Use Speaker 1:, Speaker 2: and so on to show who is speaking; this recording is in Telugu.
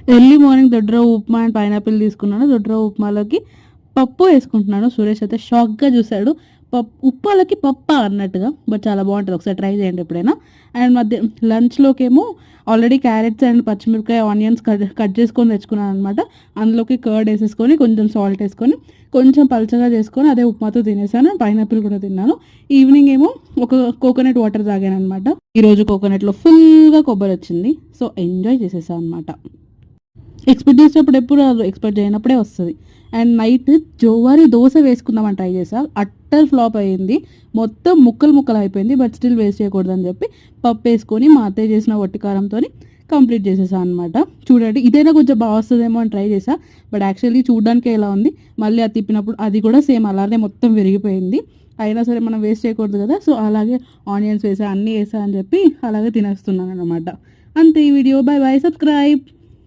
Speaker 1: ఎర్లీ మార్నింగ్ దొడ్రవ్వ ఉప్మా అండ్ పైనాపిల్ తీసుకున్నాను. దొడ్రవ్వ ఉప్మాలోకి పప్పు వేసుకుంటున్నాను. సురేష్ అయితే షాక్‌గా చూసాడు. ఉప్మాలోకి పప్పా అన్నట్టుగా. బట్ చాలా బావుంటది. ఒకసారి ట్రై చేయండి ఎప్పుడైనా. అండ్ లంచ్‌లోకేమో ఆల్రెడీ క్యారెట్స్ అండ్ పచ్చిమిరపకాయ, ఆనియన్స్ కట్ చేసుకొని తెచ్చుకున్నాననమాట. అందులోకి కర్డ్ ఏసేసుకొని, కొంచెం సాల్ట్ ఏసుకొని, కొంచెం పల్చగా చేసుకొని అదే ఉప్మాతో తినేసాను. పైనాపిల్ కూడా తిన్నాను. ఈవినింగ్ ఏమో ఒక కోకోనట్ వాటర్ తాగాననమాట. ఈరోజు కోకోనట్‌లో ఫుల్‌గా కొబ్బరొచ్చింది. సో, ఎంజాయ్ చేసేసా అనమాట. ఎక్స్‌పెక్ట్ చేసేటప్పుడు ఎప్పుడు రాదు. ఎక్స్‌పెక్ట్ చేయనప్పుడే వస్తది. అండ్ నైట్ జోవారి దోస వేసుకుందామని ట్రై చేశా. అట్టర్ ఫ్లాప్ అయింది. మొత్తం ముక్కలు ముక్కలు అయిపోయింది. బట్ స్టిల్ వేస్ట్ చేయకూడదని చెప్పి పప్పేసుకొని మా అత్తయ్య చేసిన వట్టి కారంతోని కంప్లీట్ చేసేసా అనమాట. చూడండి ఇదైనా కొంచెం బా వస్తదేమో అని ట్రై చేశా. బట్ యాక్చువల్లీ చూడడానికే ఇలా ఉంది. మళ్ళీ అది తిప్పినప్పుడు అది కూడా సేమ్ అలానే మొత్తం విరిగిపోయింది. అయినా సరే మనం వేస్ట్ చేయకూడదు కదా! సో, అలాగే ఆనియన్స్ వేసా, అన్నీ వేసా అని చెప్పి అలాగే తినేస్తున్నాననమాట. అంతే ఈ వీడియో. By by. సబ్‌స్క్రైబ్.